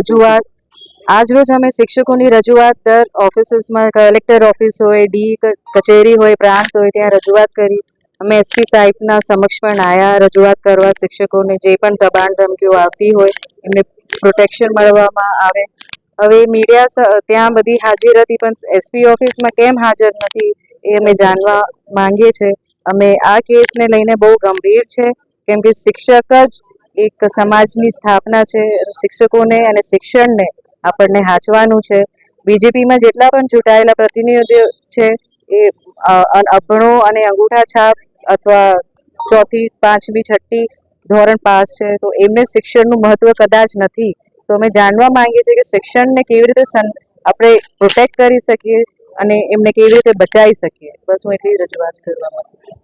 રજૂઆત આજરોજ અમે શિક્ષકોની રજૂઆત દર ઓફિસીસમાં કલેક્ટર ઓફિસ હોય, ડી કચેરી હોય, પ્રાંત હોય ત્યાં રજૂઆત કરી. અમે એસપી સાહેબના સમક્ષ પણ આવ્યા રજૂઆત કરવા શિક્ષકોને જે પણ દબાણ ધમકીઓ આવતી હોય એમને પ્રોટેક્શન મળવામાં આવે. હવે મીડિયા ત્યાં બધી હાજર હતી પણ એસપી ઓફિસમાં કેમ હાજર નથી એ અમે જાણવા માંગીએ છીએ. અમે આ કેસને લઈને બહુ ગંભીર છે કેમ કે શિક્ષક જ એક સમાજની સ્થાપના છે. શિક્ષકોને અને શિક્ષણને આપણને હાચવાનું છે. બીજેપીમાં જેટલા પણ ચૂંટાયેલા પ્રતિનિધિઓ છે એ અભણો અને અંગૂઠા છાપ અથવા 4થી 5મી 6ઠ્ઠી ધોરણ પાસ છે તો એમને શિક્ષણનું મહત્વ કદાચ નથી. તો અમે જાણવા માંગીએ છીએ કે શિક્ષણને કેવી રીતે આપણે પ્રોટેક્ટ કરી શકીએ અને એમને કેવી રીતે બચાવી શકીએ. બસ હું એટલી રજૂઆત કરવા માંગુ છું.